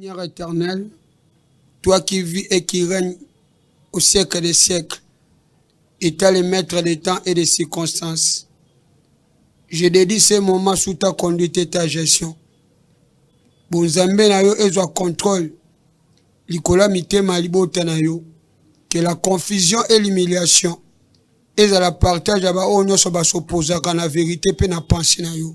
Seigneur éternel, toi qui vis et qui règnes au siècle des siècles, étant le maître des temps et des circonstances, je dédie ce moment sous ta conduite et ta gestion. Bonzambe na yo ezwa contrôle, likola mitema libota na yo, que la confusion et l'humiliation et la partage aba onyo so ba s'opposer à la vérité pe na pensée na yo.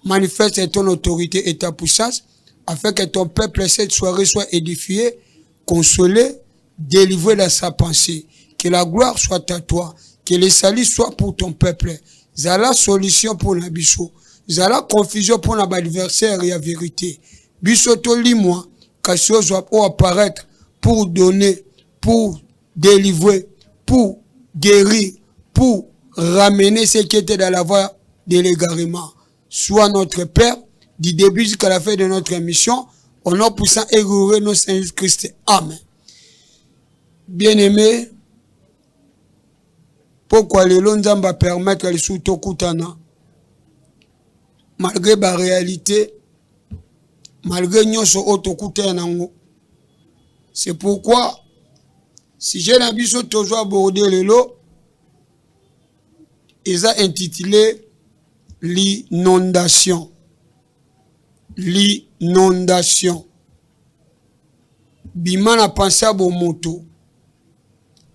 Manifeste ton autorité et ta puissance afin que ton peuple cette soirée soit édifié, consolé, délivré dans sa pensée. Que la gloire soit à toi, que le salut soit pour ton peuple. Zala solution pour la biso, zala confusion pour l'adversaire et la vérité. Biso to lis-moi, qu'assio soit pour apparaître, pour donner, pour délivrer, pour guérir, pour ramener ce qui était dans la voie de l'égarement. Sois notre Père, du début jusqu'à la fin de notre mission, au nom puissant et glorieux de notre Seigneur Christ. Amen. Bien-aimés, pourquoi les Nzamba permettre les sous-tokutana, malgré la réalité, malgré nyoso otokutana, c'est pourquoi, si j'ai l'ambition toujours aborder le lot, ils ont intitulé l'inondation. L'inondation. Bima na pensé à bon moto.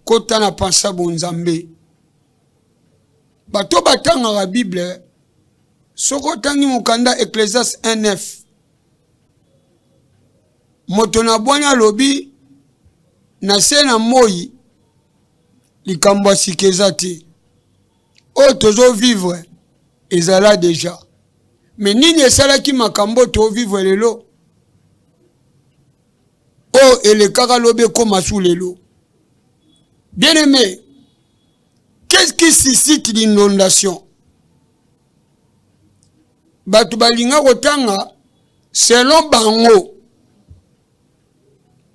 Kota na pensé à bon Nzambe. Bato batanga la Bible. Soko tangi mukanda Ecclésiaste 1:9. Moto na bwanya lobi. Na sena moi. Likambo sikeza te. O tozo vivre. Ezala déjà. Mais nini esala ki makambo to vivre lelo. Oh, et le karalobe comme sous lelo. Bien aimé, qu'est-ce qui suscite l'inondation? Batu balinga kotanga selon bango.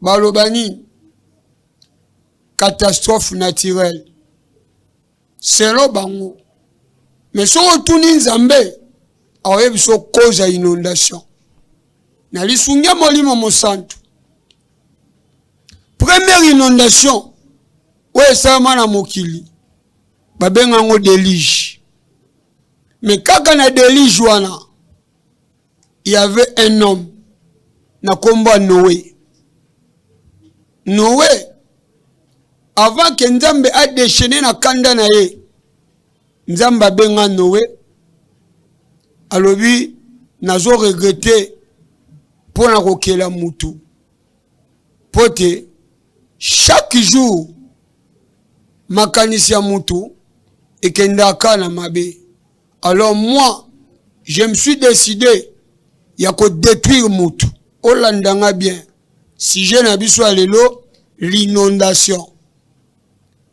Balobani catastrophe naturelle. Selon bango. Mais si on tourne Nzambe, awe biso cause ya inondation. Na lisungia molimo mosantu. Première inondation, ouais ça mana mokili. Babenga ngo déluge. Mais kaka na déluge wana, il y avait un homme na komba Noé. Noé, avant que Nzambe a déchaîné na kanda na ye, Nzamba benga Noé, alobi nazo regretter pour na kokela mutu. Pote chaque jour makanisi ya mutu ekendaka na mabe. Alors moi je me suis décidé ya ko détruire mutu. Olandanga bien. Si je na biso alelo l'inondation.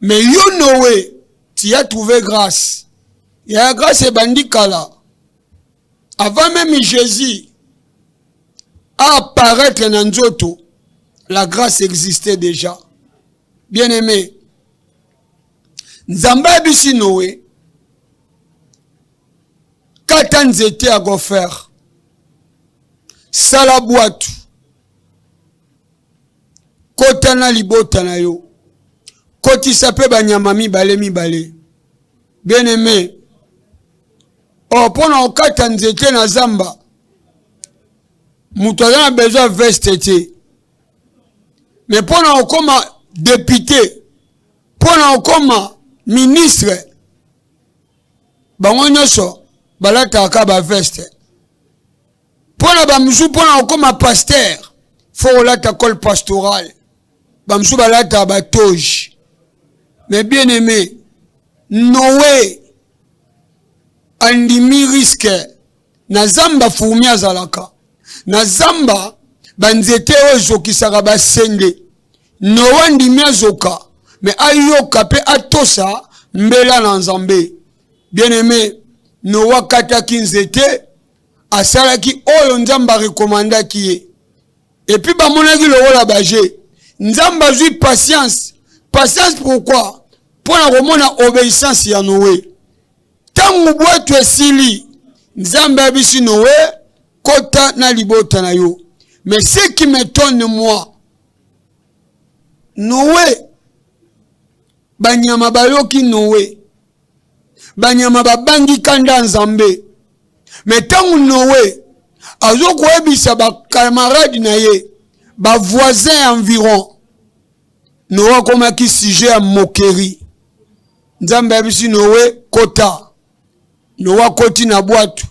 Mais you Noé, tu as trouvé grâce. Il y a grâce et bandikala. Avant même Jésus à apparaître dans Nzoto, la grâce existait déjà. Bien aimé, Nzamba bisi Noé, katan zete à go faire, salaboatu, kotana libota na yo, koti sape banyama mi bale. Bien aimé, oh, pona okata nzete na zamba, mutu a besoin veste te. Mais pona okoma député, pona okoma ministre, bango nyoso balata akaba veste. Pona bamusu pona okoma pasteur, faut lata col pastoral. Bamusu balata batoge. Mais bien aimé, Noé andimi risque na zamba fumia zalaka na zamba banzete ozo kisaka basende Noé andimi azoka mais ayoka pe atosa mbela na Nzambe. Bien aimé, Noé kataki nzete asalaki oyo Nzamba recommanda kiye et puis bamonaki lokola baje Nzamba zui patience pourquoi pour la romona obéissance ya Noé. Tangu bwetu esili Nzamba bisi Noé kota na libota na yo. Mais ce qui m'étonne, moi, Noé, banyama bayoki Noé, banyama babangi kanda nzambe. Mais tant Noé, azo koyebisa ba camarade na ye, ba voisin environ, Noé komaki sujet à moquerie. Nzambe abisi Noé kota. Noé koti na boîte.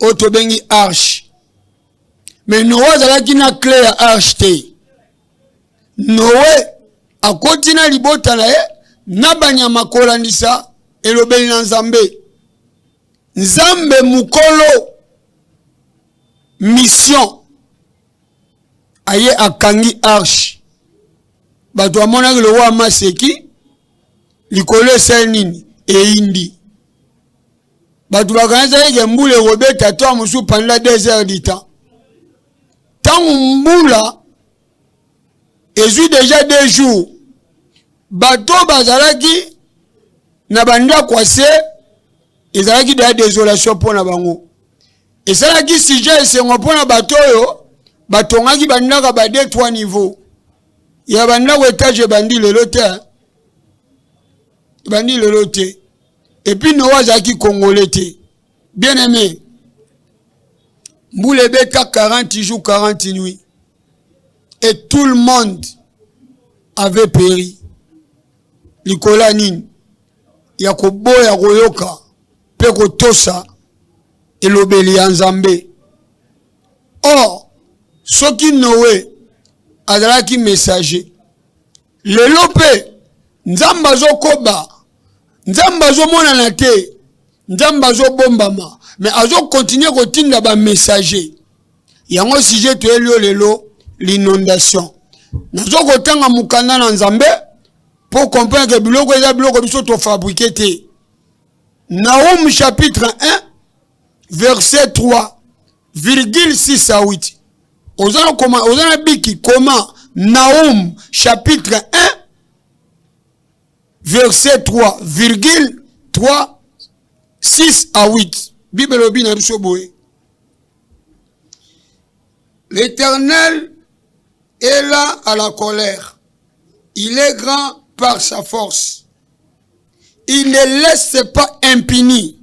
Oto bengi arche. Mais Noé zalaki na clé ya arche te. Noé akoti na libota na ye, na banyama kolandisa elobeli na Nzambe. Nzambe mukolo mission aye akangi arche. Bato amonaki le roi Maseki likolo esali nini eindi. Bato bakanisa yeke mbula robeta to musu pendant 2 heures du temps. Tant mbula ezui déjà 2 jours. Bato bazalaki na banda kwase ezalaki de désolation pona bango. Esalaki sujet esengo pona bato yo batongaki bandaka ba 2-3 niveaux. Ya banda ko étage bandi lelo te. Bandi lelo te. Et puis Noah zaki congolais te. Bien aimé. Mboule beta 40 jours 40 nuits. Et tout le monde avait péri. Likola nini. Ya koboya koyoka. Pe kotosa. Elobeli ya Nzambe. Or, soki Noé azalaki messager. Lelo pe Nzamba zo koba. Nzamba zo mona na te. Nzamba zo bombama. Mais azo continuer kotinda ba messager. Yango sujet to elio lelo l'inondation. Nazo kotanga mukanda na Nzambe pour comprendre que biloko eza biloko biso to fabriquer te. Nahum chapitre 1 verset 3 virgule 6 à 8. Ozana biki comment Nahum chapitre 1 verset 3 virgule 3 6 à 8. Bible obi na biso boye. L'Éternel est là à la colère. Il est grand par sa force. Il ne laisse pas impuni.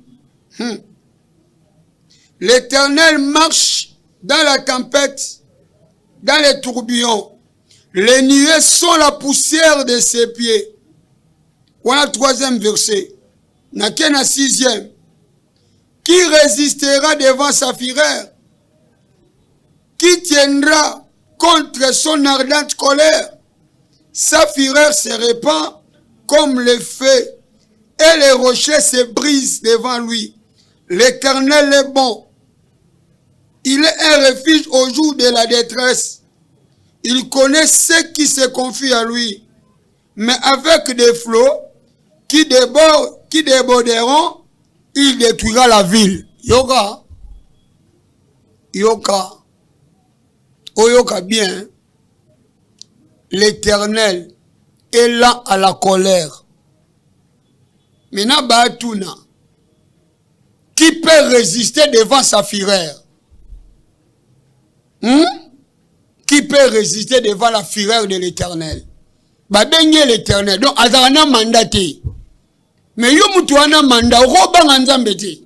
L'Éternel marche dans la tempête, dans les tourbillons. Les nuées sont la poussière de ses pieds. Voilà le 3e verset. Nakena 6e. Qui résistera devant sa fureur? Qui tiendra contre son ardente colère? Sa fureur se répand comme le feu et les rochers se brisent devant lui. L'Éternel est bon. Il est un refuge au jour de la détresse. Il connaît ceux qui se confient à lui. Mais avec des flots qui déborderont, il détruira la ville. Yoga. Yoka. Oyoka bien. L'Éternel est là à la colère. Maintenant, Baatuna. Qui peut résister devant sa fureur? Qui peut résister devant la fureur de l'Éternel? Babenye l'Éternel. Donc, azana mandaté. Mais yo mutuana manda robanga Nzambe te.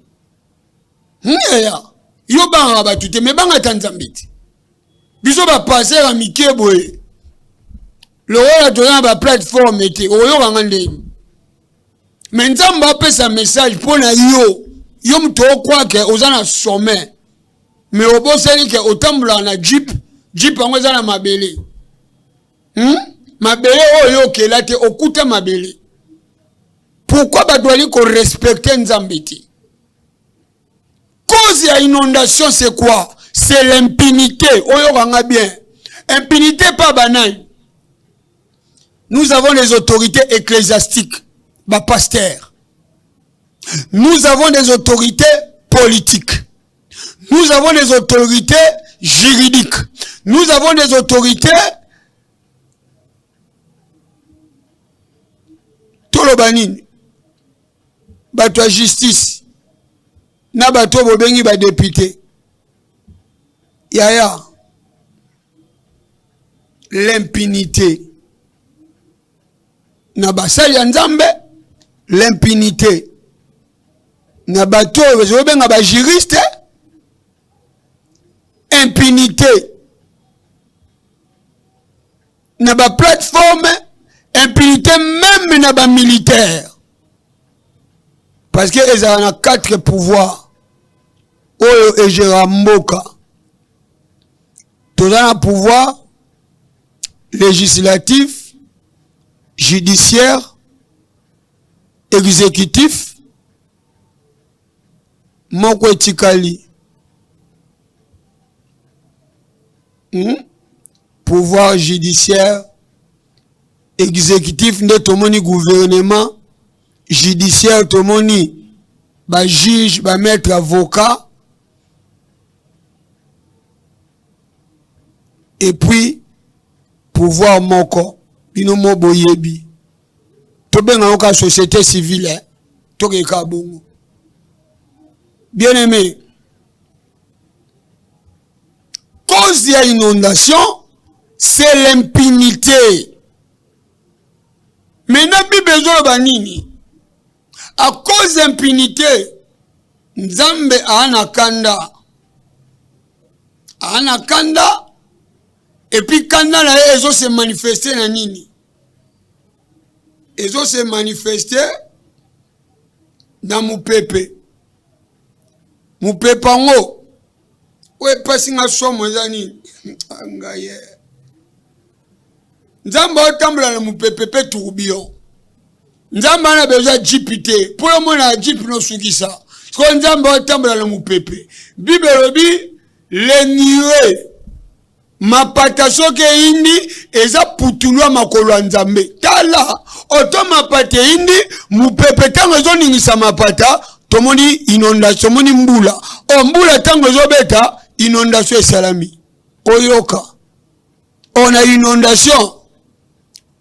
Yo banga batute mais banga Nzambe te. Biso ba passer à mikeboye. Le roi a ba plateforme te. Oyo banga ndeni. Mais Nzambe a sa message pour na yo. Yo muto kwa ke ozana sommet. Mais oboseli ke otambula na jeep ango za na mabele. Mabele oyo ke la te okuta mabele. Pourquoi badwali ko respecter Nzambe te? Cause ya inondation c'est quoi? C'est l'impunité. Oyo kanga bien. Impunité pas banal. Nous avons les autorités ecclésiastiques, ba pasteur. Nous avons des autorités politiques. Nous avons des autorités juridiques. Nous avons des autorités tolobanine. Bato justice. Na bato bobengi ba député. Yaya. l'impunité. Na basali ya Nzambe, l'impunité. Na bato bezobenga ba juriste, impunité. Na ba plateforme, impunité même na ba militaire. Parce que ils ont 4 pouvoirs. Oyo et Jéramboka. Tous un pouvoir législatif, judiciaire, exécutif, moko etikali. Pouvoir judiciaire, exécutif, nde tomoni gouvernement, judiciaire, tomoni ba juge, ba maître avocat, et puis pouvoir moko bino mo boyebi to benga oka société civile to ke ka bongo. Bien aimé, cause de l'inondation c'est l'impunité. Maintenant bibezo banini à cause d'impunité Nzambe anakanda et puis quand ils ont se manifester na nini, ils ont se manifester dans Mupepe ngo we passing a somo zani ngaye Nzambe otambula na Mupepe tourbillon. Nzambe ana besoin jipité pour le monde a jip no sukisa ko Nzambe otambula na Mupepe Bible lobi les nuées mapata soke indi eza putulwa makolo Nzambe tala oto mapata indi Mupepe tango zo ningisa mapata tomoni inondation moni mbula mbula tango zo beta inondation esalami oyoka on a inondation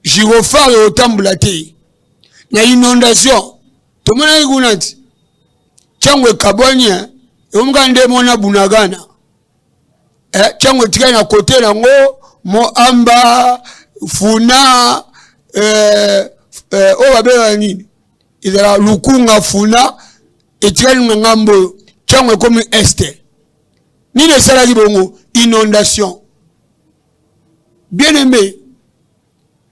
gyrophare otambula te na inondation tomona igunati changwe kabonya omugande mona bunagana chango tika na kote nango mo amba funa o babela nini izala lukunga funa etika ngambo chango comme este nini sala libongo inondation. Bien aimé,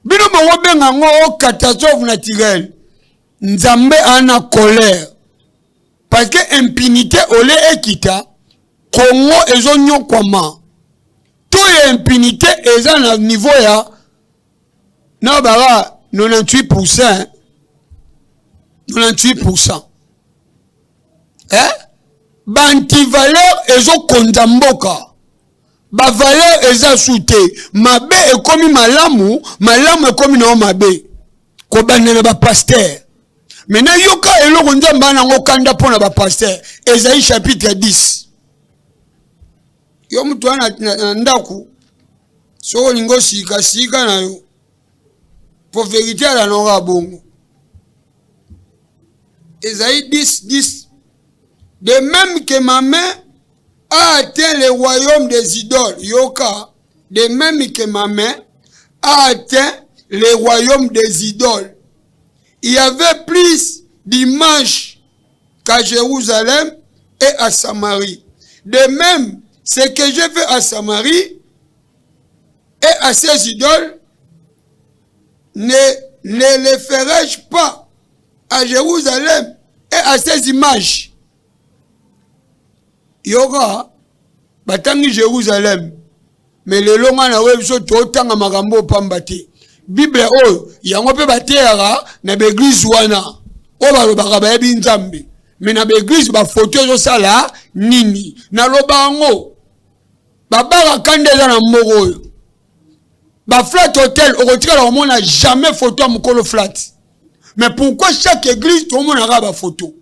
bino mo benga ngo catastrophe naturelle Nzambe ana colère parce que impunité ole ekita Congo ezo nyokwama to impunité eza na niveau ya na bara 98%. Banti-valeur ezo kondamboka. Ba valeur eza soute. Mabe ekomi malamu ekomi na mabe. Ko banela ba pasteur. Maintenant yoka eloko Nzambe na ngokanda pona ba pasteur. Esaïe chapitre 10. Yo mtu ana ndaku so lingo sika na yo. Pour vérité la nora bongo. Esaïe 10. De même que ma main a atteint le royaume des idoles. Yoka. De même que ma main a atteint le royaume des idoles. Il y avait plus d'images qu'à Jérusalem et à Samarie. De même, ce que j'ai fait à Samarie et à ces idoles, ne le ferai-je pas à Jérusalem et à ces images? Yoga, batangi Jérusalem, mais le long na webiso totanga magambo pambate. Bible yango pe batera na l'église wana. Balobaka ba yebi Nzambe. Mais na l'église ba photo zo sala nini. Na lobango. Babara kandeza na moko. Ba flat hotel okotika la omona jamais photo mukolo flat. Mais pourquoi chaque église tout le monde a ba photo?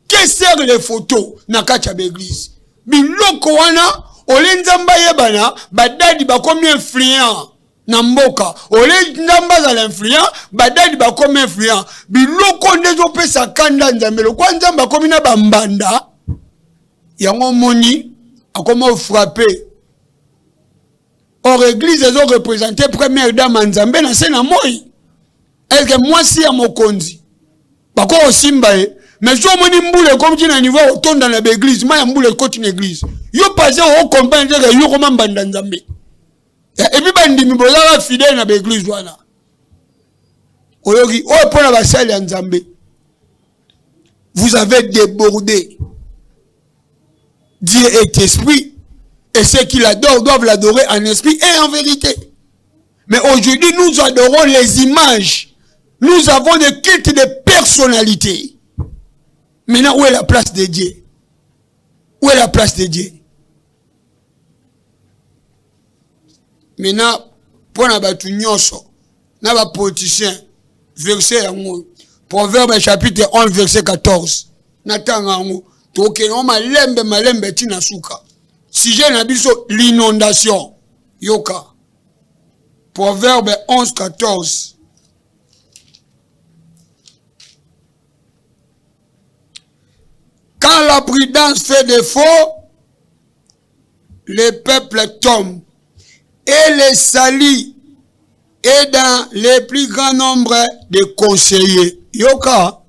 Que sert les photos na kacha l'église? Biloko wana ole Nzamba yebana badadi bakomi influent na mboka. Ole Nzamba za l'influent badadi bakomi influent. Biloko ndezo pesa kanda Nzambe lokwa Nzamba komi na bambanda. Yango moni akoma frappé. or église elles ont représenté première dame en Nzambe na sena moi. Est-ce que moi si à mon konzi bako osimba e mais so moni mbule comme tu na niveau autant dans l'église ma mbule côté une église yo passé au comprendre que yo comment banda Nzambe et puis bandi mi bola fidèle na l'église wana oyoki o pour la basali en Nzambe vous avez débordé. Dieu est esprit et ceux qui l'adorent doivent l'adorer en esprit et en vérité. Mais aujourd'hui, nous adorons les images. Nous avons des cultes de personnalité. Maintenant, où est la place de Dieu? Où est la place de Dieu? Maintenant, pour la batunyonso, na ba politicien, verset Proverbe chapitre 1 verset 14. Natangango, toke no malembe tina suka. Sujet na biso l'inondation. Yoka. Proverbe 11 14. Quand la prudence fait défaut, le peuple tombe et les salis et dans les plus grands nombres de conseillers. Yoka.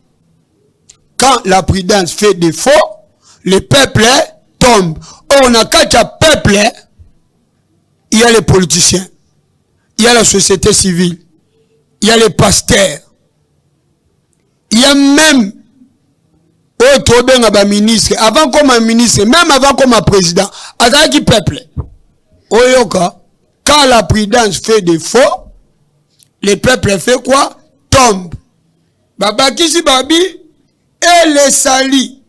Quand la prudence fait défaut, le peuple tombe. Or, on a quatre peuples. Il y a les politiciens. Il y a la société civile. Il y a les pasteurs. Il y a même ministre. Avant comme un ministre, même avant comme un président. Avant qui peuple. Oyoka. Quand la prudence fait défaut, le peuple fait quoi? Tombe. Baba kisi babi et les salis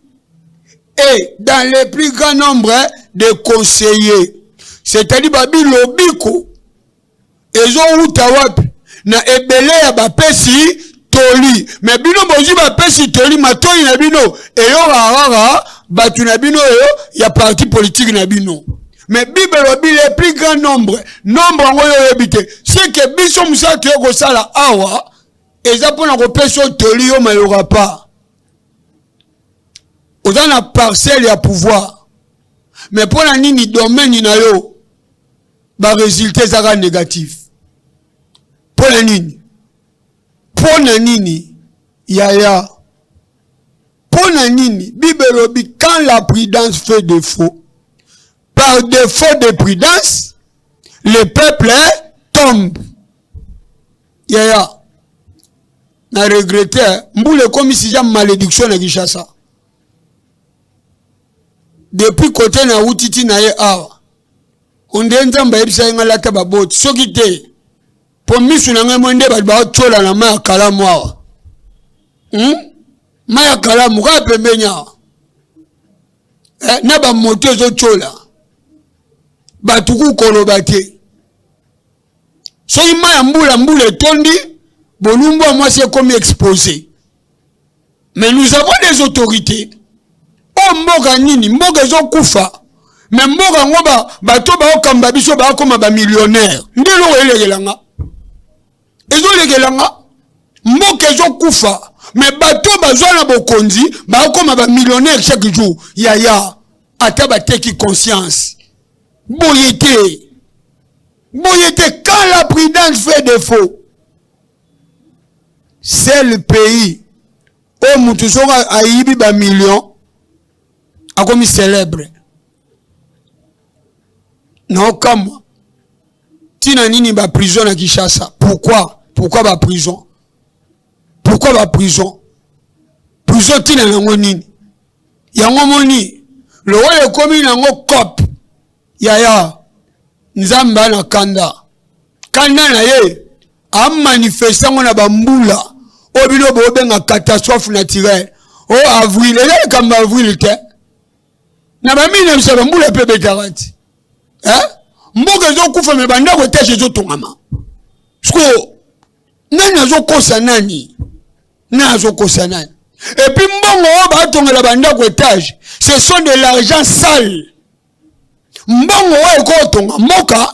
et dans les plus grands nombres de conseillers. C'est-à-dire babi lobiko ezo utawapi na ebele ya bapesi toli. Mais bino bozi bapesi toli matoi na bino eyo rara batu na bino eyo ya parti politique na bino. Mais Bible lobi les plus grands nombres ngoyo yebite. C'est que biso musa teko sala awa eza pona ko peso toli yo mayora pa. Oza na parcelle ya pouvoir. Mais pour la nini domaine na yo ba résultat zaka négatif. Pour la nini? Pour la nini? Yaya. Pour la nini? Bible lobi quand la prudence fait défaut, par défaut de prudence, le peuple tombe. Yaya. Na regretté, mboule comme si j'ai malédiction na Kinshasa. Depuis côté na outiti na ye awa. Ondenza mba yebisa nga lata baboti. Soki te. Po misu na nga mwende ba chola na maya kalamu awa. Maya kalamu ka pembenya. Na ba moto zo chola. Batuku koloba te. Soki maya mbula tondi, bolumbu moi c'est comme exposé. Mais nous avons des autorités. Oh mboga nini, mboga zo kufa. Mais mboga ngoba bato ba okamba biso ba koma ba millionnaire. Ndelo elegelanga. Ezo legelanga. Mboga zo kufa. Mais bato bazwana bokonzi ba koma ba millionnaire chaque jour. Yaya ata ba teki conscience. Boyete. Boyete quand la prudence fait défaut. C'est le pays où mutu soka ayibi ba million. A comme célèbre. Non, comme moi. Tina nini ba prison à Kinshasa. Pourquoi? Pourquoi ba prison? Pourquoi ba prison? Prison tina nango nini? Yango moni. Le roi est commis nango cop. Yaya. Nzamba na kanda. Kanda na ye. A manifestant na ba mbula. Obino bobenga catastrophe naturelle. Oh avril. Et comme avril te. Na ba mine msaba mbula pepe tarati. Mboga zo kufa me banda ko teshe zo tongama. Sko nani azo kosa nani? Na azo kosa nani? Et puis mbongo ba tonga la banda ko étage, ce sont de l'argent sale. Mbongo wa ko tonga mboka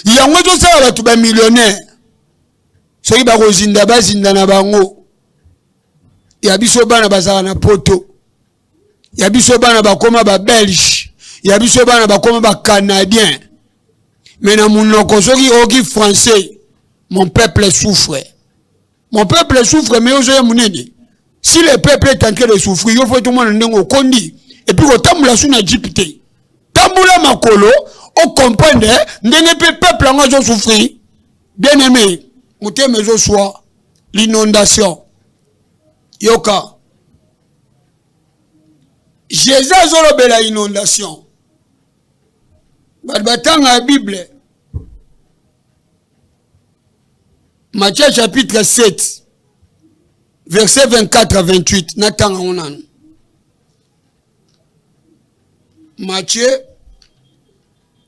yango zo sala batu ba millionnaire. Soki ba ko zinda na bango. Ya biso bana bazala na poto. Ya biso bana bakoma ba belge. Ya biso bana bakoma ba canadien. Mais dans mon okosoki français, mon peuple souffre. Mon peuple souffre, mais si le peuple est en train de souffrir, il faut tout le monde au kondi. Et puis, au tamboula sous Égypte. Tamboula makolo, on comprend, le peuple en souffrir. Bien aimé, on t'aime au soir, l'inondation. Yoka. Jésus a la inondation. Dans la Bible, Matthieu chapitre 7, verset 24 à 28. Matthieu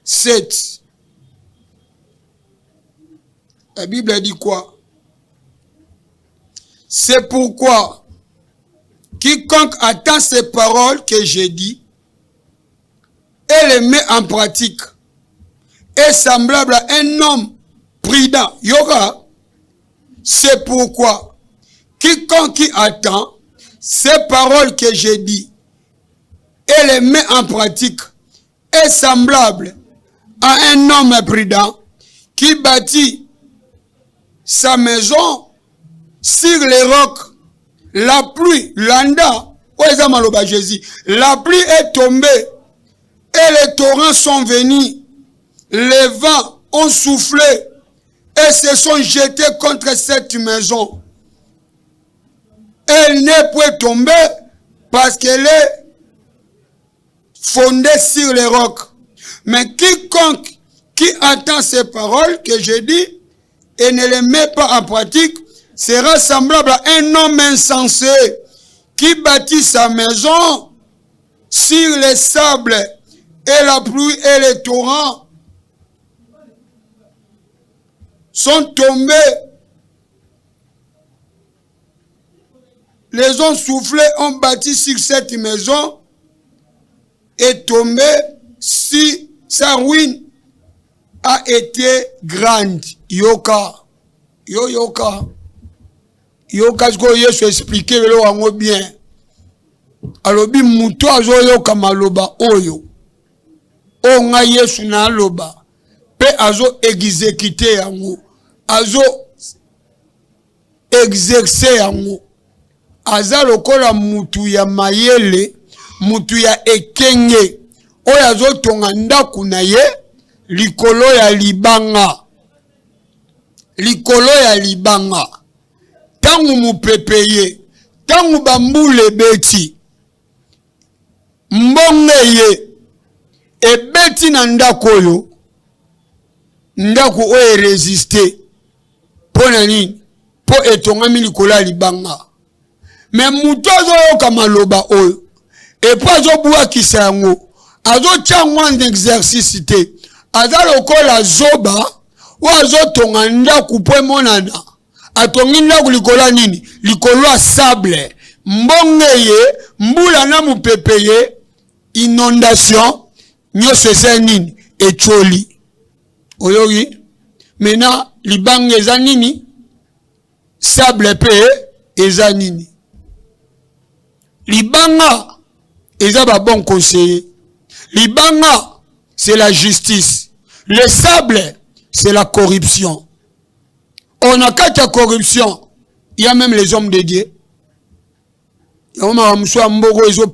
7. La Bible a dit quoi? C'est pourquoi quiconque attend ces paroles que j'ai dit et les met en pratique est semblable à un homme prudent. Yoga. C'est pourquoi quiconque qui attend ces paroles que j'ai dit et les met en pratique est semblable à un homme prudent qui bâtit sa maison sur les rocs. La pluie, l'anda, la pluie est tombée et les torrents sont venus, les vents ont soufflé et se sont jetés contre cette maison. Elle n'est point tombée parce qu'elle est fondée sur les rocs. Mais quiconque qui entend ces paroles que je dis et ne les met pas en pratique sera semblable à un homme insensé qui bâtit sa maison sur les sables et la pluie et les torrents sont tombés. Les ont soufflé, ont bâti sur cette maison et tombé si sa ruine a été grande. Yoka. Yoka. Yoka, ce que Yesu expliqué le bien. Alobi muto azo yoka maloba oyo. O nga Yesu na aloba. Pe azo exécuter yango. Azo exercer yango. Aza lokola mutu ya mayele, mutu ya ekenge. Oyo azo tonga ndaku na ye, likolo ya libanga. Likolo ya libanga. Tangu mupepeye, tangu bambule beti, mbonge ye, e beti na ndako yo, ndako oye resiste, po na nini, po etongami likolo ya libanga. Me mutozo yo kamaloba oyo, e po azo buwa kisa yango, azo chango en exercice te, aza lokola zoba, o azo tonga ndako po monana. Atongi ndaku likola nini? Likolo sable. Mbonge ye, mbula na mupepeye, inondation, nyose se nini? Echoli. Oyogi? Mena, libanga eza nini? Sable pe, eza nini? Libanga, eza ba bon conseiller. Libanga, c'est la justice. Le sable, c'est la corruption. On a quatre corruption. Il y a même les hommes de Dieu. Il y a même les hommes de Dieu.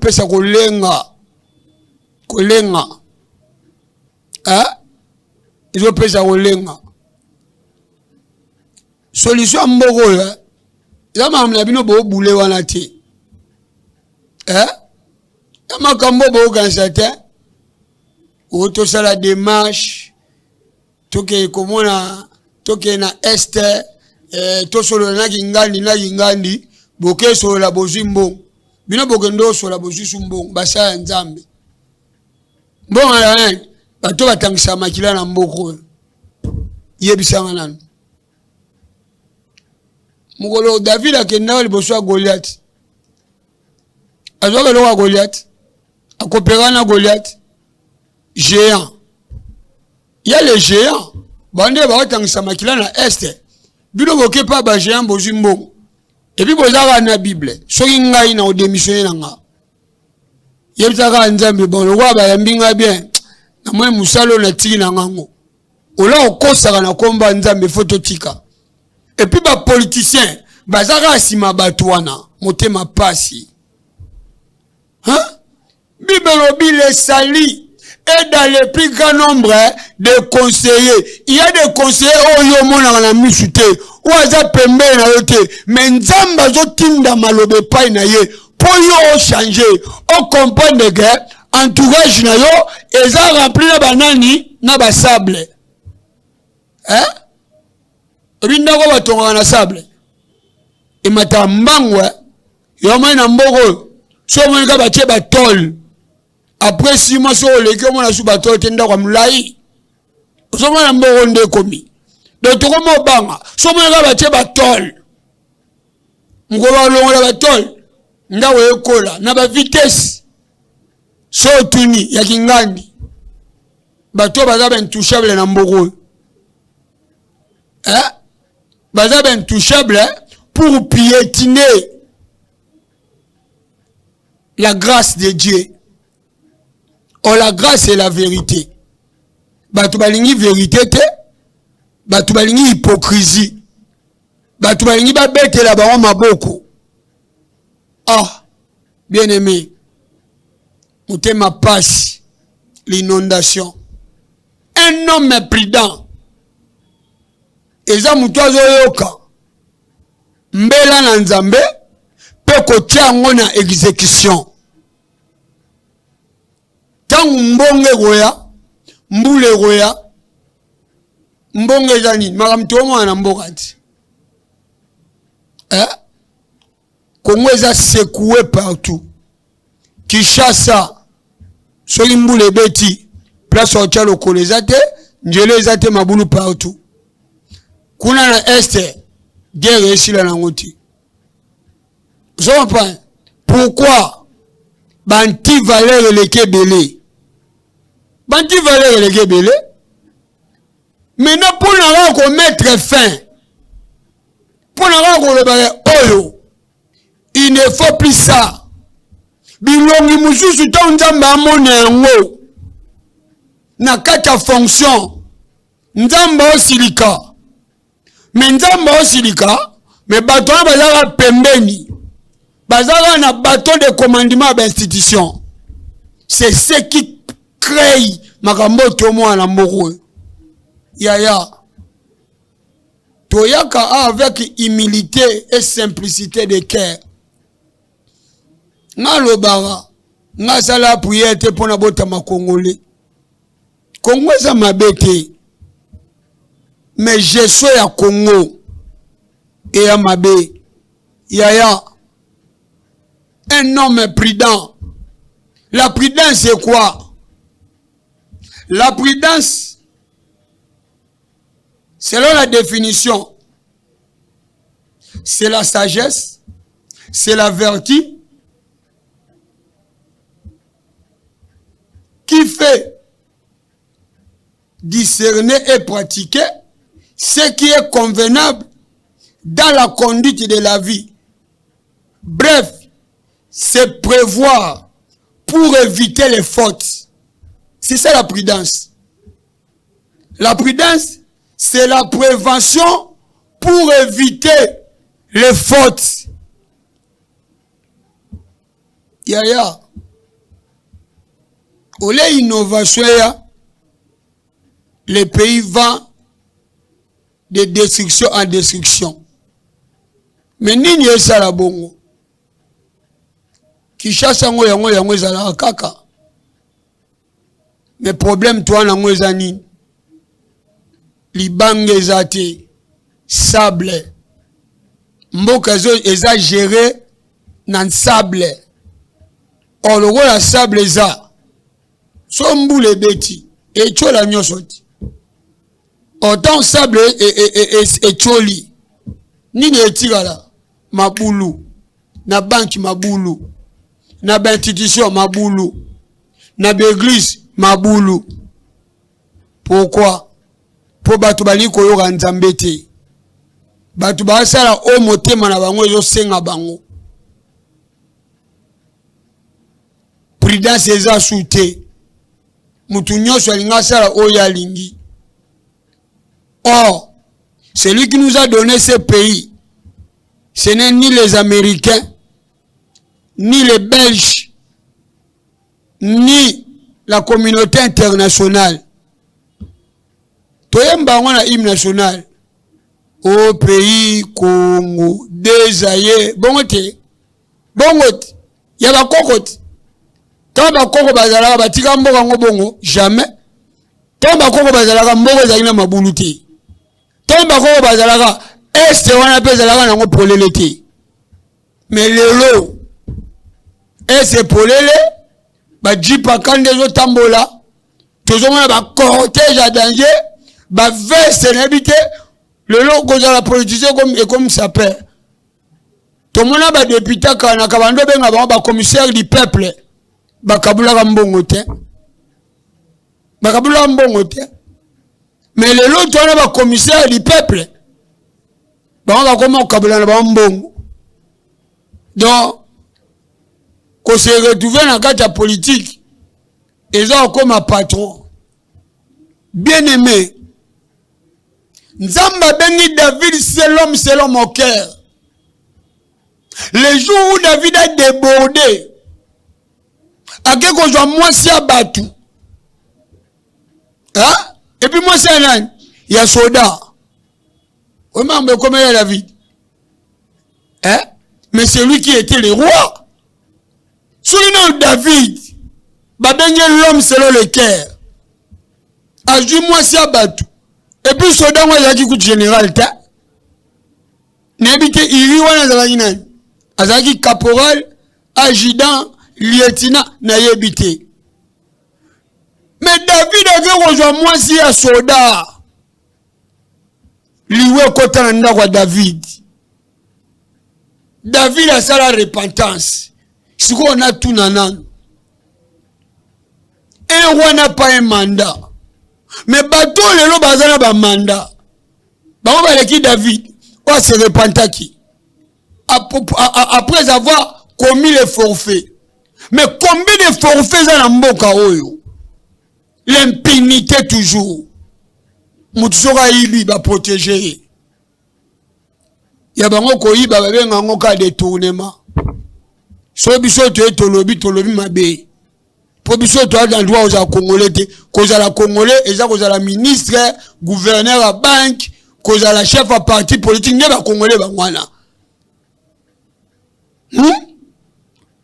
Kolenga. Hein? Ils ont pesa kolenga. Solution mbogo là. Il y a même la bino bo boule wana te. Hein? Il y a même kambo bo organisate. Ou to sala démarche. Toke komona toke na este to solo na ngandi boke solo la bozimbo bino bokendo solo la bozisumbo basa nzambe bon ala bato batangisa makila na mboko yebisanga nanu mugolo David akenda liboso Goliath azoka lo Goliath akopera na Goliath géant. Il y a les géants. Bande ba otangisa makila na este. Bino boke pa ba géant bozimbo. Et puis bozaka na Bible. Soki ngai na odémissionner nanga. Yebisaka nzambe bon lo ba yambinga bien. Na moi musalo na tiki na ngango. ola okosaka na komba nzambe photo tika. Et puis ba politicien bazaka sima batwana motema pasi. Hein? Bibelobi les sali et dans le plus grand nombre de conseillers. Il y a des conseillers oyo mona na misute ou aza pembe na yote mais nzamba zo tinda malobe pai na ye pour yo changer on comprendre que entourage na yo eza rempli na banani na ba sable. Hein? Binda ko batonga na sable. E matambangwe yo mona mboko so mona ka batie ba tol. Après 6 mois sur le que mon sous bateau tenda comme lai. So mona mboko nde komi. Donc to komo banga. So mona ka batie ba tol. Ngoba longola ba tol. Ndawe ekola na ba vitesse. So tuni ya kingandi. Bato baza ben touchable na mboko. Hein? Baza ben touchable pour piétiner la grâce de Dieu. Oh, la grâce est la vérité. Bato balingi vérité te. Bato balingi hypocrisie. Bato balingi ba bete la ba maboko. Ah, bien aimé. Motema passe l'inondation. Un homme prudent. Eza mutwazo yoka. Mbela na nzambe pe kotia ngo na exécution. Tangu mbonge goya, mbule goya, mbonge zani, makamto mwana mbokati. Kongo eza secoué partout. Kishasa, soli mbule beti, place ocha lokole zate, njele zate mabulu partout. Kuna na este, guerre ici la nangoti. Vous comprenez? Pourquoi? Banti valeur le kebele. Banti valeur le kebele. Maintenant pour nous mettre fin. Pour nous le oyo. Il ne faut plus ça. Bilongi mususu tonzamba amone yango. Na kata fonction. Nzamba osilika. Mais nzamba osilika. Mais bateau bazala pembeni. Bazala na bateau de commandement d'institution. C'est ce qui crée makambo tomo na mboko. Yaya. Toyaka avec humilité et simplicité de cœur. Nga lobara. Nga sala prière te pona bota makongolais. Congo za mabete. Mais je suis à Congo. Et à Mabé. Yaya. Un homme prudent. La prudence c'est quoi? La prudence, selon la définition, c'est la sagesse, c'est la vertu qui fait discerner et pratiquer ce qui est convenable dans la conduite de la vie. Bref, c'est prévoir pour éviter les fautes. C'est ça la prudence. La prudence, c'est la prévention pour éviter les fautes. Yaya. Au lieu d'innovation, les pays vont de destruction en destruction. Mais nini esa la bongo? Kishasa ngo yango ezala kaka. Mais problème toi na ngo ezani. Libange ezate sable. Mboka zo eza géré nan sable. Or le la sable eza. So mbule beti et chola nyosoti. Autant sable et choli. Nini etigala mabulu. Na banki mabulu. Na institution mabulu. Na l'église mabulu. Pourquoi? Pour batu bali koyoka nzambe te. Batu basala o motema na bango yo senga bango. Prudence eza soute. Mutu nyonso alinga sala o ya lingi. Or, celui qui nous a donné ce pays, ce n'est ni les Américains, ni les Belges, ni la communauté internationale. Toyemba on a hymne national. Au pays Congo, Desaye, bongote, bongote, yaba kokote. Quand ba koko bazalaka batika mboka ngo bongo, jamais. Quand ba koko bazalaka mboka zalina mabuluti. Quand ba koko bazalaka este wana pe zalaka nango polele te. Mais lelo, est polele, ba jipa kande zo tambola, tozomona ba cortège à danger, ba veste n'habite. Le lot que la politique comme ça peut. Tout le monde a des députés qui ont commissaire du peuple. Bakabula mbongote. Bakabula mbongote. Mais le lot on a commissaire du peuple. On va comment kabula mbongo. Donc, qu'on se retrouve dans la carte politique, ils ont comme un patron. Bien aimé. Nzamba béni David, c'est l'homme selon mon cœur. Le jour où David a débordé, à quelque chose, moi c'est abattu. Hein? Et puis moi c'est un il y a soda. Oui, mais comment il y a David? Hein? Mais c'est lui qui était le roi. Souvenez David, babéni l'homme selon le cœur. Ajou moi c'est abattu. Et puis, soda, moi, j'ai dit général, n'habite, il y a un azaki caporal, adjudant, lieutenant, n'a habité. Mais David avait rejoint moi si à soda. Liwe kotana kwa David. David a ça la repentance. Si on a tout nanan. Et on n'a pas un mandat. Mais bateau le lo bazana ba mandat. Ba on va David. On se repentaki. Après avoir commis les forfaits. Mais combien de forfaits dans la mboka oyo? L'impunité toujours. Mutsoka ibi ba protéger. Ya bango ko iba ba benga ngo ka détournement. So biso to etolobi mabe. Pour biso to dans droit aux Congolais, cause à la Congolais et ça cause à la ministre, gouverneur à banque, cause à la chef à parti politique ne ba Congolais ba wana.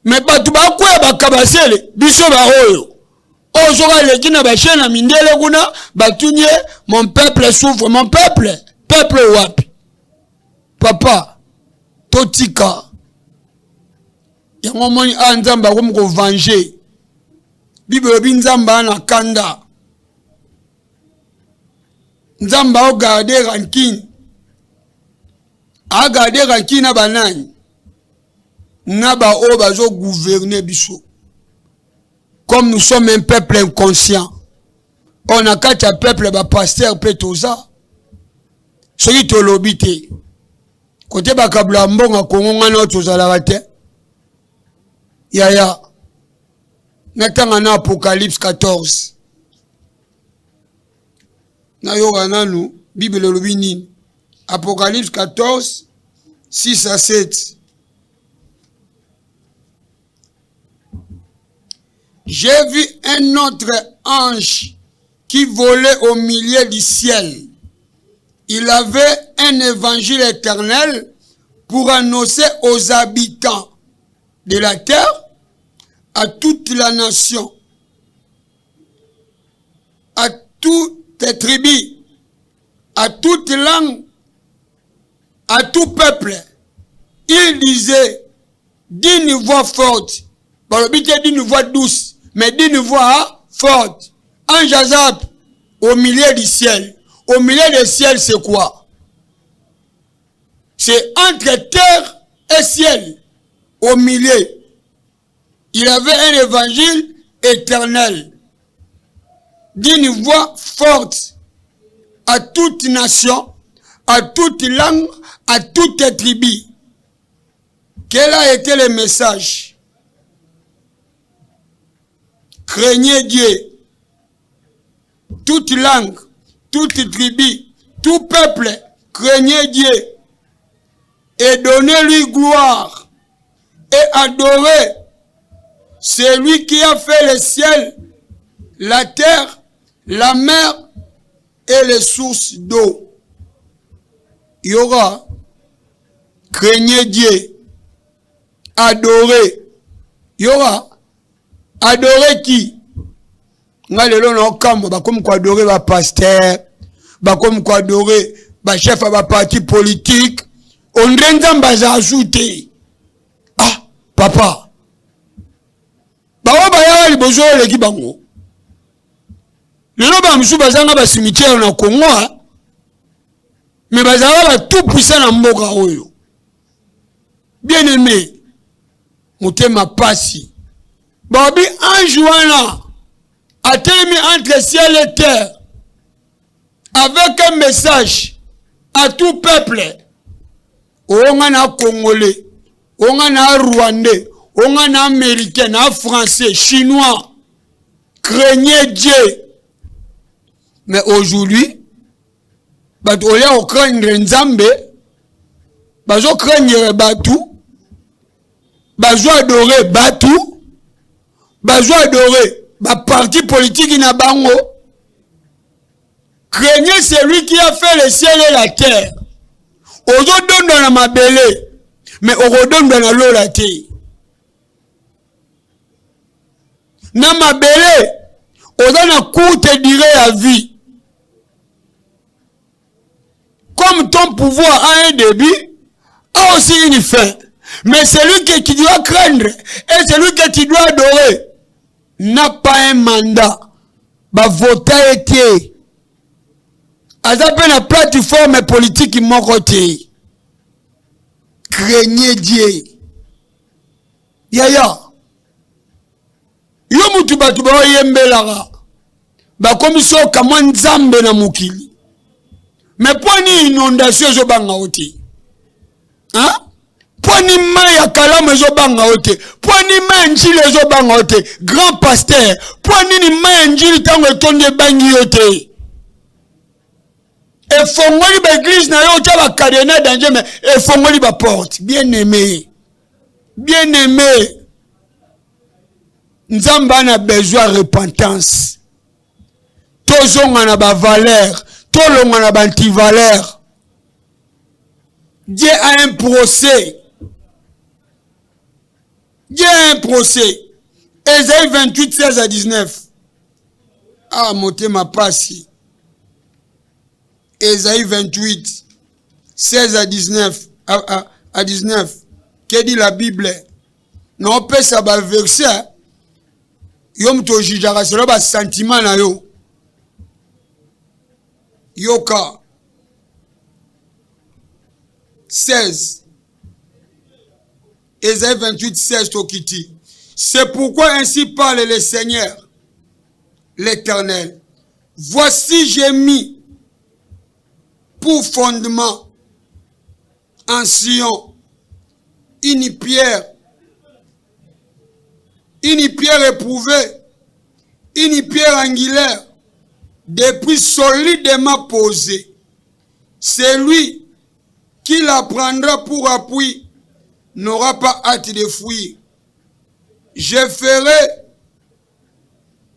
Mais pas tout ba quoi ba kabasele biso ba oyo. Ozoka le kina ba chena mindele kuna ba tunye mon peuple souffre, mon peuple wapi. Papa totika. Yango moni anzamba ko mko venger. Bible binzamba na kanda. Nzamba o garder rankin. A garder rankin na banani. Naba o bazo gouverner biso. Comme nous sommes un peuple inconscient. On a quatre peuple ba pasteur petoza. Soki to lobité. Côté ba kabla mbonga kongo ngana tozala bate. Yaya. Natanga Apocalypse 14. Na yoga nanu, Bible lobini. Apocalypse 14, 6 à 7. J'ai vu un autre ange qui volait au milieu du ciel. Il avait un évangile éternel pour annoncer aux habitants de la terre, à toute la nation, à toutes les tribus, à toute langue, à tout peuple. Il disait d'une voix forte, d'une voix douce, mais d'une voix forte. Ange Azab, au milieu du ciel. Au milieu du ciel, c'est quoi? C'est entre terre et ciel. Au milieu. Il avait un évangile éternel. D'une voix forte. À toute nation, à toute langue, à toute tribu. Quel a été le message? Craignez Dieu. Toute langue, toute tribu, tout peuple, craignez Dieu et donnez-lui gloire et adorez celui qui a fait le ciel, la terre, la mer et les sources d'eau. Il y aura, craignez Dieu, adorez. Il y aura, adorez qui? Ngalelo na okamba ba comme quoi adorer ba pasteur, ba comme quoi adorer ba chef à ba parti politique, on nzamba za ajouter. Ah, papa. Ba wa ba ya libozo le ki bango. Lelo ba msu bazanga ba cimetière na Congo, mais bazanga ba tout puissant na mboka oyo. Bien aimé, motema pasi. Babi ange wana attelemi entre ciel et terre avec un message à tout peuple. Onga na Congolais, onga na Rwandais, onga na Américain, na Français, Chinois, craignez Dieu. Mais aujourd'hui, au lieu de craindre Nzambe, bazo craindre Batu, bazo adorer Batu, bazo adorer ba parti politique na bango. Craignez celui qui a fait le ciel et la terre. Ozo donne dans la mabele, mais ozo donne dans l'eau la terre. Na mabele, ozo na courte durée à vie. Comme ton pouvoir a un début, a aussi une fin. Mais celui que tu dois craindre et celui que tu dois adorer n'a pas un mandat. Ba voter été. Azape na plateforme politique mon côté. Craignez Dieu. Yaya. Yo mutu batu ba yembelara. Ba komiso kamwa Nzambe na mukili. Mais pour ni inondation zo banga oti. Hein? Pour ni maya kalama zo banga oti. Pour ni manjile zo banga oti. Grand pasteur. Pour ni manjile tango tonde bangi oti. Et fongoli ba église na yo taba cadena danger mais et fongoli ba porte. Bien aimé. Bien aimé. Nzamba na besoin de repentance. Tozonga na ba valeur. Tout le monde a anti-valeur. Dieu a un procès. Dieu a un procès. Ésaïe 28, 16 à 19. Ah, montez ma passe. Ésaïe 28, 16 à 19. À 19. Que dit la Bible? Non, peut ça va verser. Yom to jijara, c'est là sentiment na yo. Yoka 16 Ésaïe 28, 16 Tokiti. C'est pourquoi ainsi parle le Seigneur, l'Éternel. Voici j'ai mis pour fondement en Sion une pierre éprouvée, une pierre angulaire, depuis solidement posé. Celui qui la prendra pour appui n'aura pas hâte de fuir. Je ferai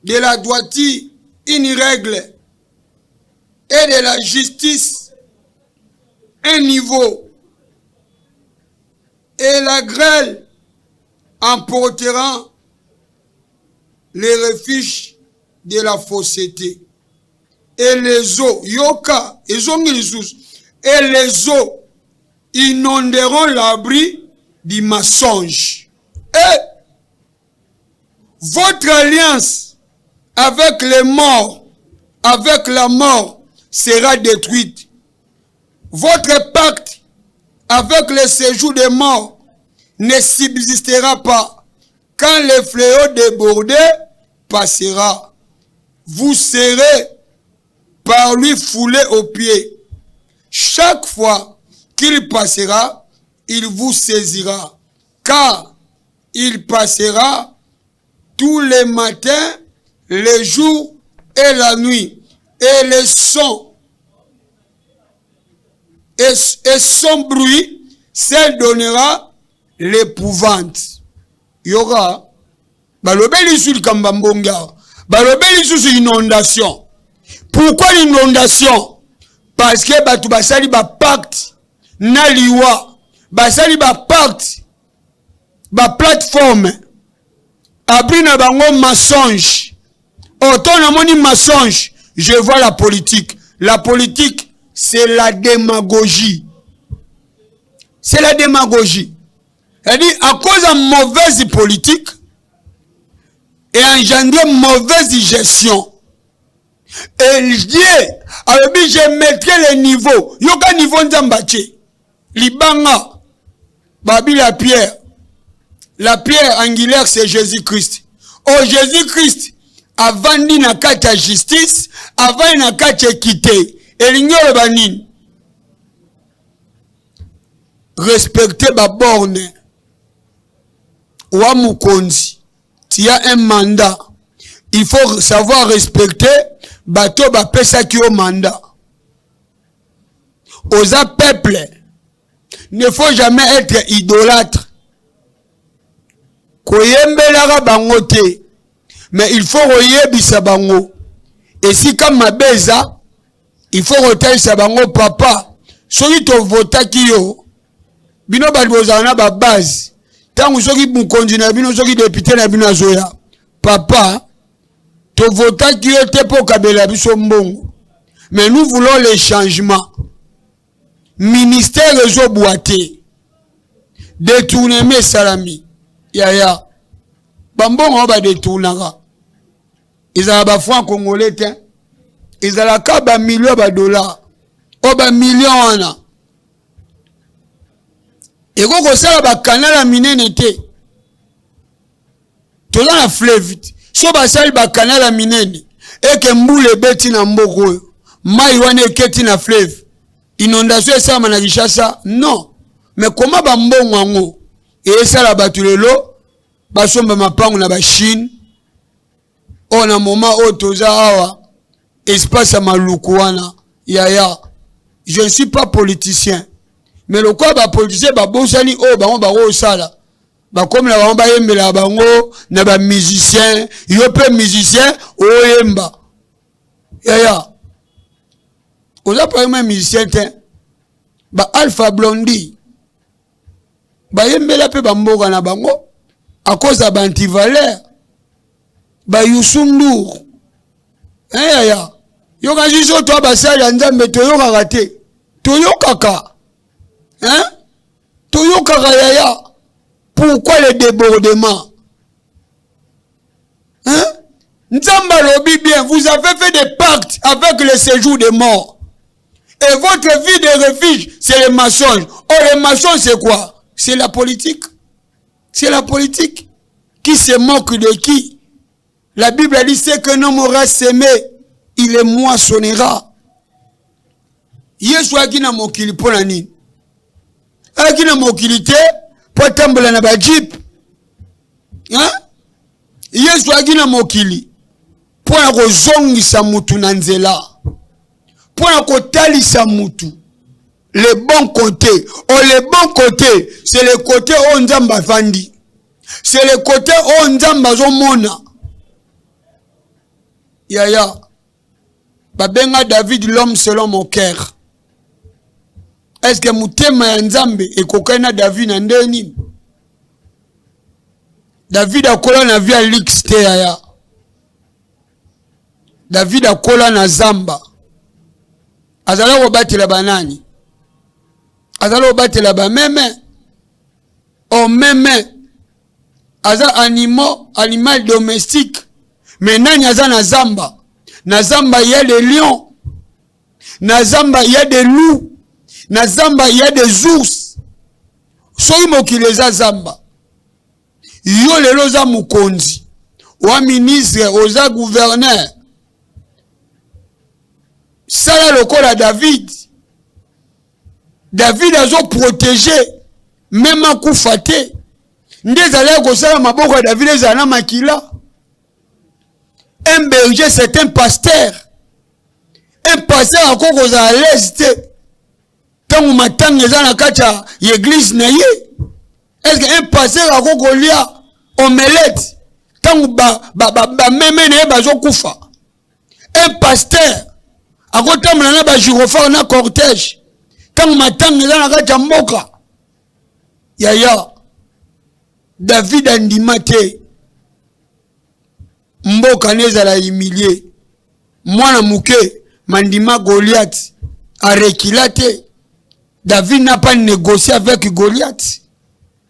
de la droiture une règle et de la justice un niveau. Et la grêle emportera les refuges de la fausseté. Et les eaux, yoka, et les eaux inonderont l'abri du mensonge. Et votre alliance avec les morts, avec la mort, sera détruite. Votre pacte avec le séjour des morts ne subsistera pas. Quand le fléau débordé passera, vous serez par lui foulé aux pieds. Chaque fois qu'il passera, il vous saisira, car il passera tous les matins, les jours et la nuit, et les sons et son bruit, celle donnera l'épouvante. Il y aura, balobeli sur Kambambonga, balobeli sur inondation. Pourquoi l'inondation? Parce que batu basali ba pacte, na liwa, basali ba pacte, ba plateforme, abri na bango mensonge. Autant na moni mensonge, je vois la politique. La politique, c'est la démagogie. C'est la démagogie. C'est-à-dire, à cause de mauvaise politique et engendrer mauvaise gestion. Et Dieu, alors je mettrai le niveau. Yoka niveau nzambache. Libanga. Babi la pierre. La pierre angulaire, c'est Jésus-Christ. Oh, Jésus-Christ, avant di na kati ya justice, avant na kati équité. Et l'ignore banine. Respecter ba borne. Wa mukonzi. Tu as un mandat. Il faut savoir respecter bato ba pesa ki au mandat. Aux peuple, ne faut jamais être idolâtre. Koyembelara bango te. Mais il faut royebisa bango. Et si comme ma beza, il faut retailler sa bango papa. Soki to vota ki yo. Bino badozana ba base. Tangu soki mukonzi na bino soki député na bino azoya. Papa, to vota ki yo te po kabela biso mbongo. Mais nous voulons les changements. Ministère rezo boité. Détourner mes salami. Yaya. Bambongo ba détournera. Ils ont ba franc congolais te. Ils ont la ba million ba dollars. O ba million ana. Et quand ça ba canal minene te. To la fleuve. So ba sali ba canal minene. Et que mboule beti na mboko. Mai wane keti na fleuve. Inondation ça na Kinshasa. Non. Mais comment ba mbongo ngo? Et ça la batulelo ba somba mapango na ba Chine. On a moment où toza awa espace à malukuana. Yaya. Je ne suis pas politicien. Mais le quoi ba politicien ba bosani o ba on ba o sala. Ba comme la ba yembe la bango na ba musicien, yo pe musicien o yemba. Yaya. On a pas même musicien te. Ba Alpha Blondy. Ba yembe la pe ba mboga na bango à cause de ba anti-valeur. Ba Yusundur. Yaya. Yo ka jiso to ba sala nzambe to yo ka raté. To yo kaka. Hein? To yo kaka yaya. Pourquoi le débordement? Hein? Nzamba lobi bien, vous avez fait des pactes avec le séjour des morts. Et votre vie de refuge, c'est le mensonge. Oh, le mensonge, c'est quoi? C'est la politique. C'est la politique. Qui se moque de qui? La Bible a dit, c'est qu'un homme aura sémé, il le moissonnera. Yesu akina mokili pona nini? Akina mokili te, po tambola na ba jeep. Hein? Yesu akina mokili. Pona kozongisa mutu na nzela. Pona kotalisa mutu. Le bon côté. Oh, le bon côté, c'est le côté où Nzamba fandi. C'est le côté où Nzamba zomona. Yaya. Babenga David l'homme selon mon cœur. Est-ce que mutema ya Nzambe ekokana David na ndeni? David akola na via lixte yaya. David akola na zamba. Azala obatela banani. Azala obatela ba meme. O meme. Aza animal domestique. Mais nani aza na zamba. Na zamba il y a des lions. Na zamba il y a des loups. Na zamba il y a des ours. Soyi mokileza zamba. Yo lelo za mukonzi. Wa ministre oza gouverneur. Sala lokola David. David a zo protégé. Même à Koufate. Ndezala kosala maboko ya David ezana makila. Un berger, c'est un pasteur. Un pasteur a kokoza à l'est. Quand matangeza na kacha l'église na ye. Est-ce qu'un pasteur a kokolia omelette tangu ba meme na bazo kufa? Un pasteur a kotamula na ba gyrophare na cortège tangu matangeza na kacha mboka. Yaya David andimate mboka neza la humilié. Mwana muke mandima Goliath a reculé. David n'a pas négocié avec Goliath.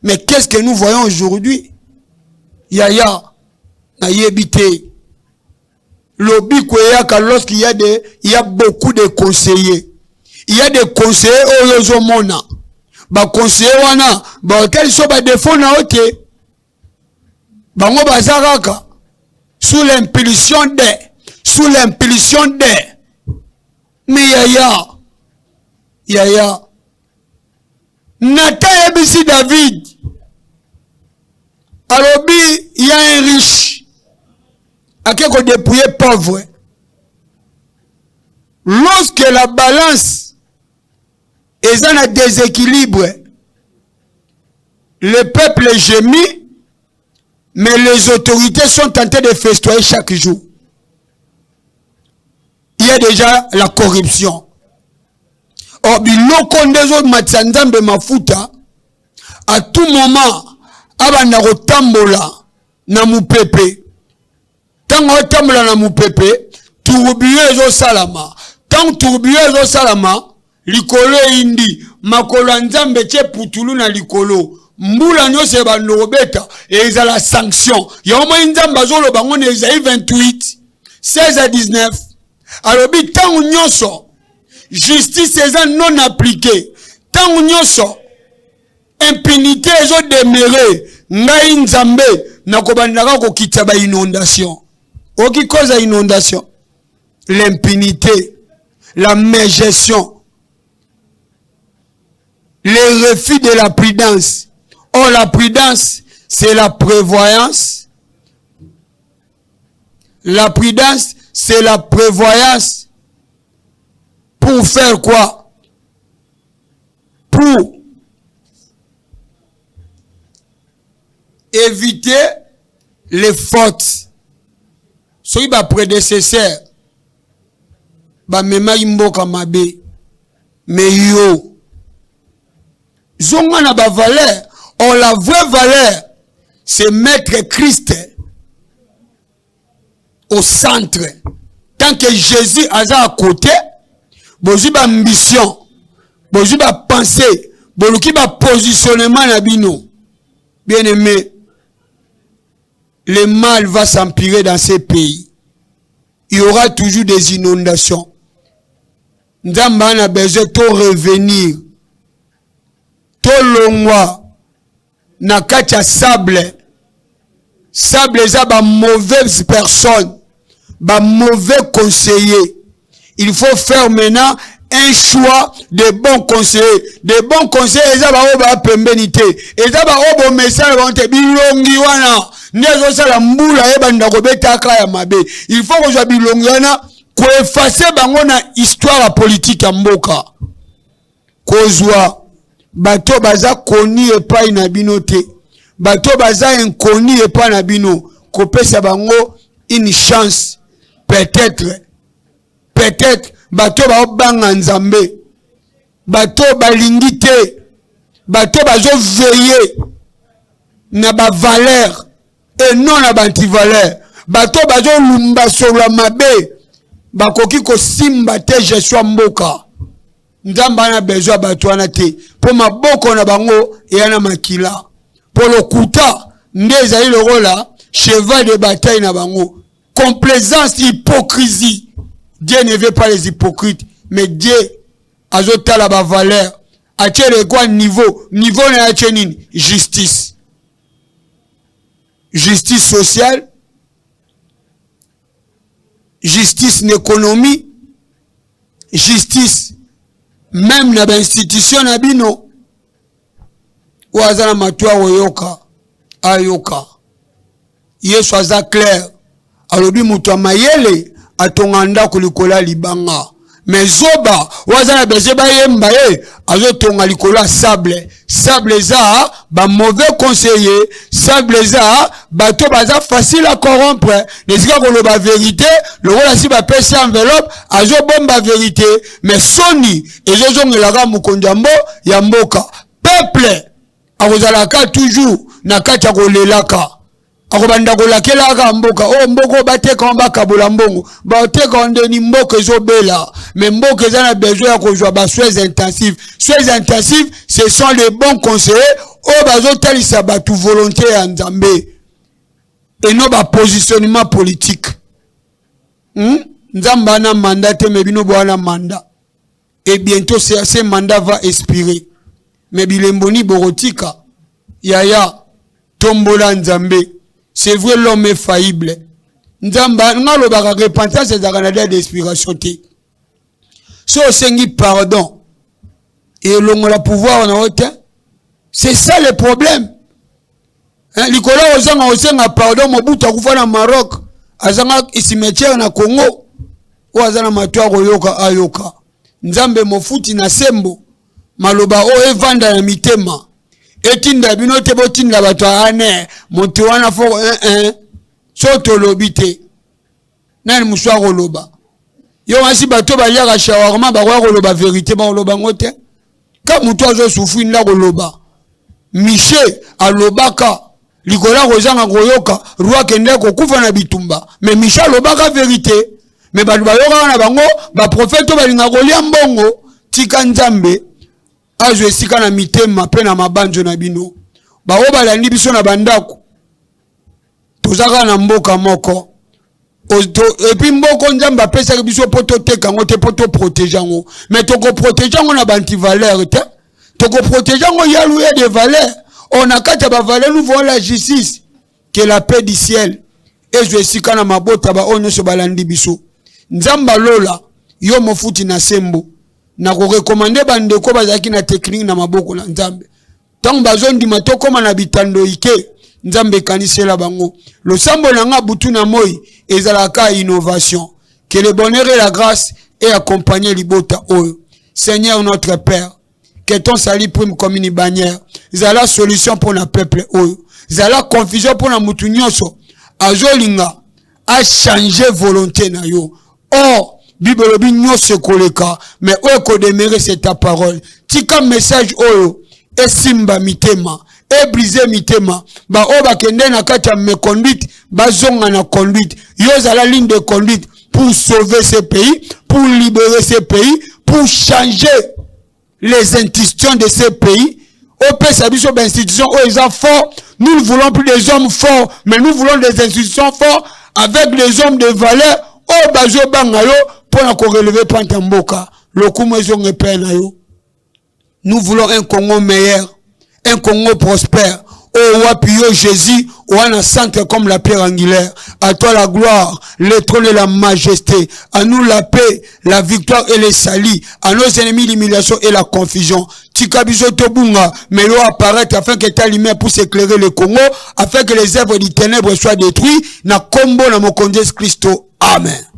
Mais qu'est-ce que nous voyons aujourd'hui? Yaya na yebite. Lobi kweyaka lorsqu'il y a beaucoup de conseillers. Il y a des conseillers oyozomona. Ba conseiller wana ba hotel so ba défaut na ote. Bango bazaraka sous l'impulsion de mais yaya Nathan ebisi David alobi il y a un riche à qui qu'on dépouiller pauvre. Lorsque la balance est en déséquilibre, le peuple gémit, mais les autorités sont tentées de festoyer chaque jour. Il y a déjà la corruption. Or, biloko ndezo matsanzambe mafuta, à tout moment, abanda kotambola na mupepe. Tango kotambola na mupepe, tourbillon ezo salama. Tango tourbillon ezo salama, likolo indi, makolo nzambe che putulu na likolo. Mbula nyose bando robeta, eza la sanction. Yoma nzamba zolo bango na Esaïe 28, 16 à 19. Alobi tango nyoso, justice eza non appliquée. Tango nyoso, impunité ezo demeure. Ngai nzambe, nakobandaka kokitsa ba inondation. Oki cause inondation. L'impunité, la mégestion, le refus de la prudence. Or, la prudence, c'est la prévoyance. La prudence, c'est la prévoyance. Pour faire quoi? Pour éviter les fautes. Soyez ba prédécesseur. Ba mema imboka mabe. Mais yo. Zonga na ba valeur. Or, la vraie valeur, c'est mettre Christ au centre. Tant que Jésus est à côté, vous avez ambition, vous avez pensée, vous avez positionnement na bino. Bien aimé, le mal va s'empirer dans ces pays. Il y aura toujours des inondations. Nous avons besoin de revenir. Tout longwa. Na kacha sable eza ba mauvaise personne, ba mauvais conseiller. Il faut faire maintenant un choix de bons conseillers. De bons conseillers eza ba oba pembenité, eza ba obo message bonte bilongi wana ndezo sala mbula eba ndako betaka ya mabe. Il faut que je bilongi wana ko effacer bango na histoire politique ya mboka. Kozwa bato baza koni epai na bino te. Bato baza inkoni epai na bino. Kopesa bango une chance. Peut-être bato ba obanga nzambe. Bato balingi te. Bato bazo veiller na ba valeur et non na ba anti-valeur. Bato bazo lumba sur la mabe. Bakoki ko simba te Jesua mboka. Nzamba na besoin batwana te pour maboko na bango yana makila pour le kuta ndeza ile rola cheval de bataille na bango complaisance hypocrisie. Dieu ne veut pas les hypocrites mais Dieu azota la ba valeur achele kwa niveau na achenini justice sociale, justice économie, justice même na institution na bino wazana matwa woyoka ayoka. Yesu aza clair alobi mutu mayele atonganda kulikola libanga mais zoba wazana bezeba yemba ye azotonga likola sable za ba mauvais conseiller, sable za bato baza facile à corrompre, nesika koloba vérité le wala si ba pesi enveloppe azo bomba vérité, mais soni ezozongelaka mukondambo ya mboka peuple akozalaka toujours na kati ya kolelaka akobanda kolakelaka mboka o mboko bateka bakabola mbongo bateka ndeni mboka ezobela, mais mboka eza na besoin ya kozwa ba soins intensifs. Soins intensifs, ce sont les bons conseillers o bazotalisa batu volonté ya Nzambe et non ba positionnement politique. Nzamba na mandat te mebino boana mandat et bientôt ce mandat va expirer, mais bilemboni borotika yaya tombola Nzambe. C'est vrai, l'homme est faillible. Nzamba, ngalo baka repentance c'est un canada d'inspiration. So sengi pardon et l'on a pouvoir en haute. C'est ça le problème. Likola ozanga osenga pardon Mobutu akufa na Maroc, azanga cimetière na Congo, ou azana matwa koyoka ayoka. Nzambe mofuti na sembo, maloba o evanda na mitema. Etinda bino te botinda bato ane monte wana fo soto lobite nani muswa koloba yo wasi bato bayaka shawarma ba koloba vérité ba koloba ngote ka mutu azo souffrir nda koloba Miché alobaka likola kozanga koyoka roi kende ko kufa na bitumba, mais Miché alobaka vérité, mais ba yoka na bango ba prophète balinga kolia mbongo tika Nzambe azo esika na mitema pe na mabanjo na bino ba obalandi biso na bandako tozaka na mboka moko et puis mboko Nzambe apesa biso poto teka ngo te poto protéger ngo, mais toko protéger ngo na banti valeur te toko protéger ngo yaloué des valeurs. On a kata ba valeur, nous voulons la justice, que la paix du ciel et je esika na mabota ba onyo so balandi biso Nzamba lola yo mofuti na sembo na ko recommander bandeko bazaki na technique na maboko na Nzambe tant bazondi matoko na bitando ike Nzambe kanisela bango le sambo na nga butu na moi ezalaka innovation, que le bonheur et la grâce aient accompagné libota oyo. Seigneur notre Père, que ton salut prime comme une bannière, zala solution pour le peuple oyo, zala confusion pour la mutu nyonso azolinga a changer volonté na yo. Or Bible bi nyonso koleka, mais oyo ko demeurer c'est ta parole. Tika message oyo et simba mitema et briser mitema ba oba kende na kata me conduite bazonga na conduite yo zala ligne de conduite pour sauver ce pays, pour libérer ce pays, pour changer les institutions de ce pays. Au PS abiso ba institutions où ils sont forts, nous ne voulons plus des hommes forts, mais nous voulons des institutions fortes avec des hommes de valeur au bazo bangayo pour na ko relever pantamboka lokumo ezonge pe na yo. Nous voulons un Congo meilleur, un Congo prospère. Oh, wapio Jésus, ou un centre comme la pierre angulaire. À toi la gloire, le trône et la majesté. À nous la paix, la victoire et les salis. À nos ennemis l'humiliation et la confusion. Tikabiso Tobunga, mais l'eau apparaît afin que ta lumière puisse éclairer le Congo, afin que les œuvres du ténèbre soient détruites. Na combo na mon Jésus Christo. Amen.